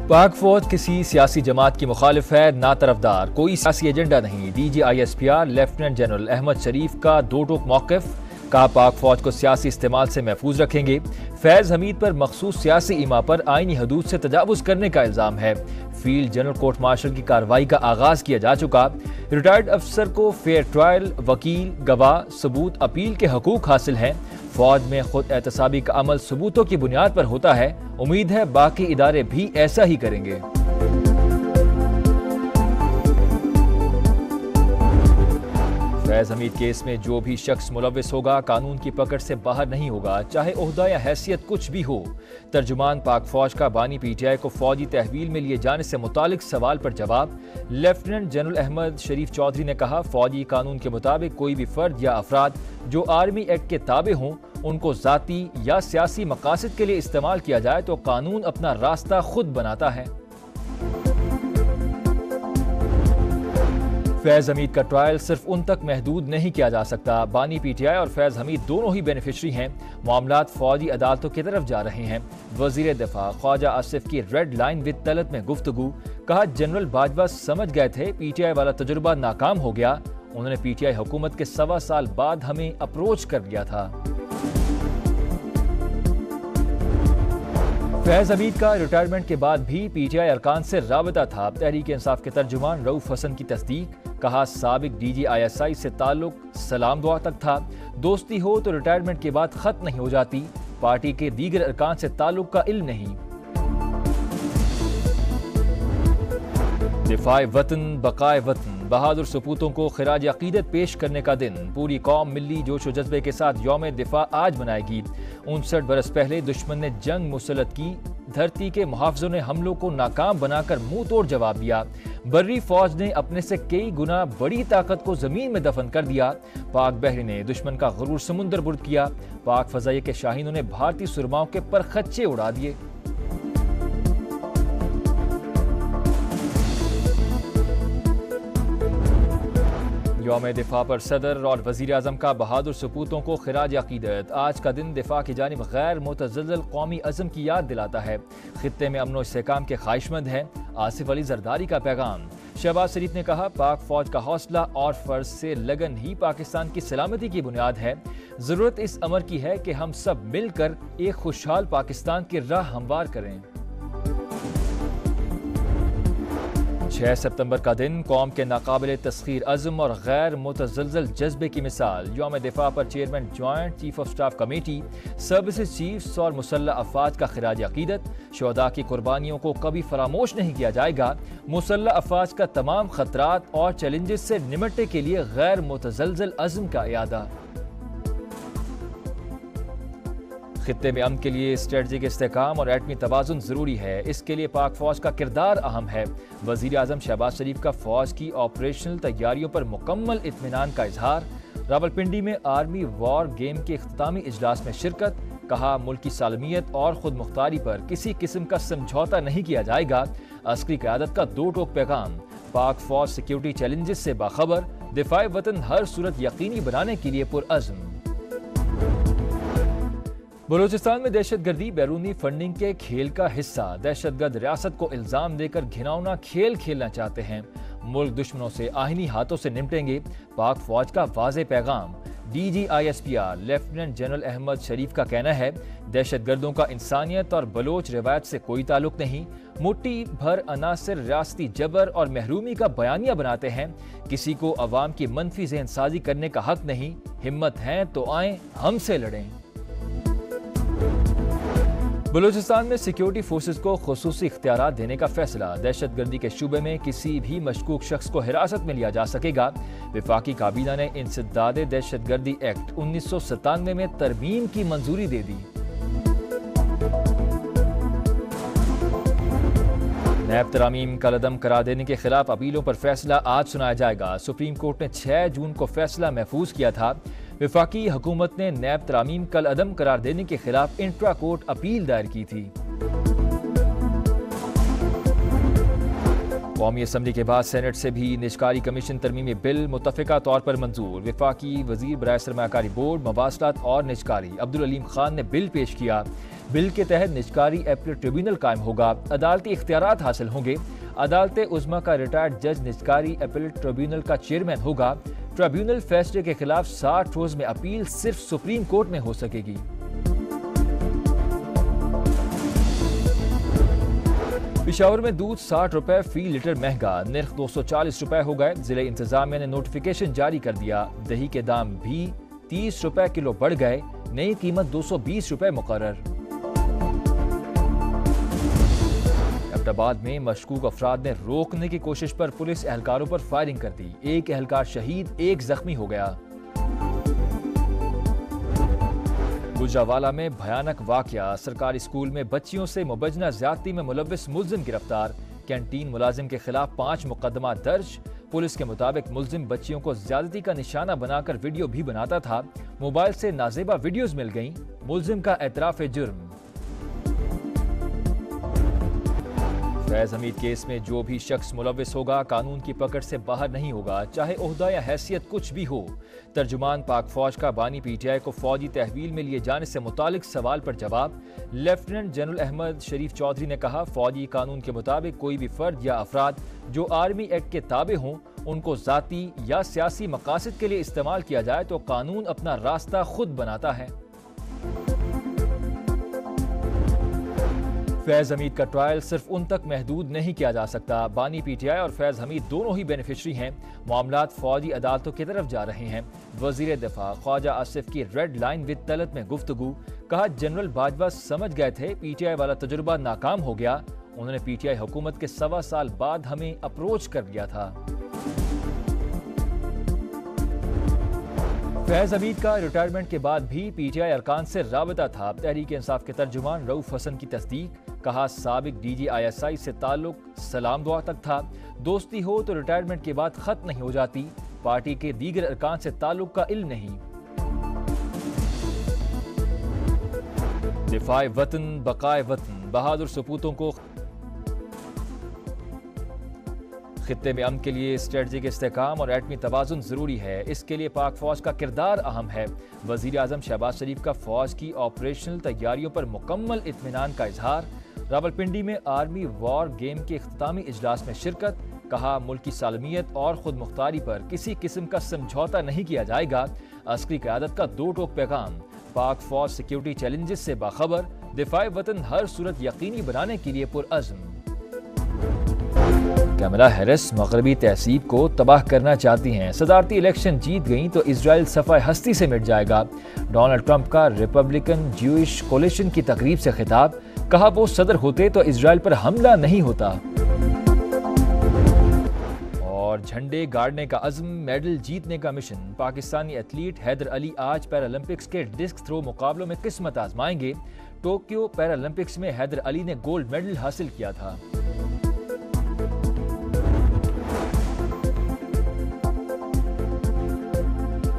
پاک فوج کسی سیاسی جماعت کی مخالف ہے، نہ طرفدار، کوئی سیاسی ایجنڈا نہیں۔ D G I S P R lieutenant general Ahmed Sharif کا دو ٹوک موقف، کہا پاک فوج کو سیاسی استعمال سے محفوظ رکھیں گے۔ فیض حمید پر مخصوص سیاسی ایما پر آئینی حدود سے تجاوز کرنے کا الزام ہے۔ فیلڈ جنرل کورٹ مارشل کی کارروائی کا آغاز کیا جا چکا۔ ریٹائرڈ افسر کو فیئر ٹرائل، وکیل، گواہ، ثبوت، اپیل کے حقوق حاصل ہیں۔ فوج میں خود احتسابی کا عمل ثبوتوں کی بنیاد پر ہوتا ہے، امید ہے باقی ادارے بھی ایسا ہی کریں گے۔ فیض حمید کیس میں جو بھی شخص ملوث ہوگا قانون کی پکڑ سے باہر نہیں ہوگا، چاہے عہدہ یا حیثیت کچھ بھی ہو۔ ترجمان پاک فوج کا بانی پی ٹی آئی کو فوجی تحویل میں لیے جانے سے متعلق سوال پر جواب، لیفٹیننٹ جنرل احمد شریف چودھری نے کہا فوجی قانون کے مطابق کوئی بھی فرد یا افراد جو آرمی ایکٹ کے تابع ہوں ان کو ذاتی یا سیاسی مقاصد کے لیے استعمال کیا جائے تو قانون اپنا راستہ خود بناتا ہے۔ فیض حمید کا ٹرائل صرف ان تک محدود نہیں کیا جا سکتا۔ بانی پی ٹی آئی اور فیض حمید دونوں ہی بینیفیشری ہیں۔ معاملات فوجی عدالتوں کی طرف جا رہے ہیں۔ وزیر دفاع خواجہ آصف کی ریڈ لائن ود طلعت میں گفتگو، کہا جنرل باجوہ سمجھ گئے تھے پی ٹی آئی والا تجربہ ناکام ہو گیا، انہوں نے پی ٹی آئی حکومت کے 1.25 سال بعد ہمیں اپروچ کر لیا تھا۔ فیض حمید کا ریٹائرمنٹ کے بعد بھی پی ٹی آئی ارکان سے رابطہ تھا۔ تحریک انصاف کے ترجمان رؤف حسن کی تصدیق، کہا سابق D G I S I سے تعلق سلام دعا تک تھا، دوستی ہو تو ریٹائرمنٹ کے بعد ختم نہیں ہو جاتی، پارٹی کے دیگر ارکان سے تعلق کا علم نہیں۔ دفاع وطن بقائے وطن، بہادر سپوتوں کو خراج عقیدت پیش کرنے کا دن، پوری قوم ملی جوش و جذبے کے ساتھ یوم دفاع آج منائے گی۔ 59 برس پہلے دشمن نے جنگ مسلط کی، دھرتی کے محافظوں نے حملوں کو ناکام بنا کر منہ توڑ جواب دیا، بری فوج نے اپنے سے کئی گنا بڑی طاقت کو زمین میں دفن کر دیا، پاک بحری نے دشمن کا غرور سمندر برد کیا، پاک فضائیہ کے شاہینوں نے بھارتی سرماؤں کے پرخچے اڑا دیے۔ یوم دفاع پر صدر اور وزیر اعظم کا بہادر سپوتوں کو خراج عقیدت۔ آج کا دن دفاع کی جانب غیر متزلزل قومی عزم کی یاد دلاتا ہے، خطے میں امن و استحکام کے خواہشمند ہیں۔ آصف علی زرداری کا پیغام، شہباز شریف نے کہا پاک فوج کا حوصلہ اور فرض سے لگن ہی پاکستان کی سلامتی کی بنیاد ہے، ضرورت اس امر کی ہے کہ ہم سب مل کر ایک خوشحال پاکستان کی راہ ہموار کریں۔ 6 ستمبر کا دن قوم کے ناقابل تسخیر عزم اور غیر متزلزل جذبے کی مثال۔ یوم دفاع پر chairman joint chief of staff committee, services chiefs اور مسلح افواج کا خراج عقیدت، شہداء کی قربانیوں کو کبھی فراموش نہیں کیا جائے گا، مسلح افواج کا تمام خطرات اور چیلنجز سے نمٹنے کے لیے غیر متزلزل عزم کا اعادہ۔ خطے میں امن کے لیے اسٹریٹجک استحکام اور ایٹمی توازن ضروری ہے، اس کے لیے پاک فوج کا کردار اہم ہے۔ وزیر اعظم شہباز شریف کا فوج کی آپریشنل تیاریوں پر مکمل اطمینان کا اظہار۔ راولپنڈی میں آرمی وار گیم کے اختتامی اجلاس میں شرکت، کہا ملک کی سالمیت اور خود مختاری پر کسی قسم کا سمجھوتا نہیں کیا جائے گا۔ عسکری قیادت کا دو ٹوک پیغام، پاک فوج سیکیورٹی چیلنجز سے باخبر، دفاع وطن ہر صورت یقینی بنانے کے لیے پرعزم۔ بلوچستان میں دہشت گردی بیرونی فنڈنگ کے کھیل کا حصہ، دہشت گرد ریاست کو الزام دے کر گھناؤنا کھیل کھیلنا چاہتے ہیں، ملک دشمنوں سے آہنی ہاتھوں سے نمٹیں گے، پاک فوج کا واضح پیغام۔ D G I S P R lieutenant general Ahmed Sharif کا کہنا ہے دہشت گردوں کا انسانیت اور بلوچ روایت سے کوئی تعلق نہیں، مٹھی بھر عناصر ریاستی جبر اور محرومی کا بیانیہ بناتے ہیں، کسی کو عوام کی منفی ذہن سازی کرنے کا حق نہیں، ہمت ہے تو آئیں ہم سے لڑیں۔ بلوچستان میں سیکیورٹی فورسز کو خصوصی اختیارات دینے کا فیصلہ، دہشت گردی کے شعبے میں کسی بھی مشکوک شخص کو حراست میں لیا جا سکے گا، وفاقی کابینہ نے انسداد دہشت گردی ایکٹ 1997 میں ترمیم کی منظوری دے دی۔ نیب ترامیم کالعدم قرار دینے کے خلاف اپیلوں پر فیصلہ آج سنایا جائے گا، سپریم کورٹ نے 6 جون کو فیصلہ محفوظ کیا تھا، وفاقی حکومت نے نیب ترامیم کالعدم قرار دینے کے خلاف انٹرا کورٹ اپیل دائر کی تھی۔ قومی اسمبلی کے بعد سینٹ سے بھی نجکاری کمیشن ترمیمی بل متفقہ طور پر منظور۔ وفاقی وزیر برائے سرمایہ کاری بورڈ، مواصلات اور نجکاری عبدالعلیم خان نے بل پیش کیا۔ بل کے تحت نجکاری اپیلیٹ ٹریبیونل قائم ہوگا، عدالتی اختیارات حاصل ہوں گے۔ عدالت عظمیٰ کا ریٹائرڈ جج نجکاری اپیلیٹ ٹریبیونل کا چیئرمین ہوگا۔ ٹریبیونل فیصلے کے خلاف 60 روز میں اپیل صرف سپریم کورٹ میں ہو سکے گی۔ پشاور میں دودھ 60 روپے فی لیٹر مہنگا، نرخ 240 روپے ہو گئے۔ ضلع انتظامیہ نے نوٹیفیکیشن جاری کر دیا، دہی کے دام بھی 30 روپے کلو بڑھ گئے، نئی قیمت 220 روپے مقرر۔ ایبٹ آباد میں مشکوک افراد نے روکنے کی کوشش پر پولیس اہلکاروں پر فائرنگ کر دی، ایک اہلکار شہید، ایک زخمی ہو گیا۔ گجرانوالہ میں بھیانک واقعہ، سرکاری اسکول میں بچیوں سے مبینہ زیادتی میں ملوث ملزم گرفتار، کینٹین ملازم کے خلاف 5 مقدمات درج۔ پولیس کے مطابق ملزم بچیوں کو زیادتی کا نشانہ بنا کر ویڈیو بھی بناتا تھا، موبائل سے نازیبا ویڈیوز مل گئیں، ملزم کا اعتراف جرم۔ فیض حمید کیس میں جو بھی شخص ملوث ہوگا قانون کی پکڑ سے باہر نہیں ہوگا، چاہے عہدہ یا حیثیت کچھ بھی ہو۔ ترجمان پاک فوج کا بانی پی ٹی آئی کو فوجی تحویل میں لیے جانے سے متعلق سوال پر جواب، لیفٹیننٹ جنرل احمد شریف چودھری نے کہا، فوجی قانون کے مطابق کوئی بھی فرد یا افراد جو آرمی ایکٹ کے تابع ہوں، ان کو ذاتی یا سیاسی مقاصد کے لیے استعمال کیا جائے تو قانون اپنا راستہ خود بناتا ہے۔ فیض حمید کا ٹرائل صرف ان تک محدود نہیں کیا جا سکتا، بانی پی ٹی آئی اور فیض حمید دونوں ہی بینیفیشری ہیں، معاملات فوجی عدالتوں کی طرف جا رہے ہیں۔ وزیر دفاع خواجہ آصف کی ریڈ لائن ود طلعت میں گفتگو، کہا جنرل باجوہ سمجھ گئے تھے پی ٹی آئی والا تجربہ ناکام ہو گیا، انہوں نے پی ٹی آئی حکومت کے 1.25 سال بعد ہمیں اپروچ کر لیا تھا۔ فیض حمید کا ریٹائرمنٹ کے بعد بھی پی ٹی آئی ارکان سے رابطہ تھا، تحریک انصاف کے ترجمان رؤف حسن کی تصدیق، کہا سابق D G I S I سے تعلق سلام دعا تک تھا، دوستی ہو تو ریٹائرمنٹ کے بعد ختم نہیں ہو جاتی، پارٹی کے دیگر ارکان سے تعلق کا علم نہیں۔ دفاع وطن بقائے وطن، بہادر سپوتوں کو خطے میں امن کے لیے اسٹریٹجک استحکام اور ایٹمی توازن ضروری ہے، اس کے لیے پاک فوج کا کردار اہم ہے۔ وزیر اعظم شہباز شریف کا فوج کی آپریشنل تیاریوں پر مکمل اطمینان کا اظہار، راولپنڈی میں آرمی وار گیم کے اختتامی اجلاس میں شرکت، کہا ملک کی سالمیت اور خود مختاری پر کسی قسم کا سمجھوتا نہیں کیا جائے گا، عسکری قیادت کا دو ٹوک پیغام، پاک فوج سیکیورٹی چیلنجز سے باخبر، دفاع وطن ہر صورت یقینی بنانے کے لیے پرعزم۔ کیملا ہیرس مغربی تہذیب کو تباہ کرنا چاہتی ہیں، صدارتی الیکشن جیت گئیں تو اسرائیل صفحہ ہستی سے مٹ جائے گا، ڈونلڈ ٹرمپ کا ریپبلکن جیوش کولیشن کی تقریب سے خطاب، کہا وہ صدر ہوتے تو اسرائیل پر حملہ نہیں ہوتا۔ اور جھنڈے گاڑنے کا عزم، میڈل جیتنے کا مشن، پاکستانی ایتھلیٹ حیدر علی آج پیرالمپکس کے ڈسک تھرو مقابلوں میں قسمت آزمائیں گے، ٹوکیو پیرالمپکس میں حیدر علی نے گولڈ میڈل حاصل کیا تھا۔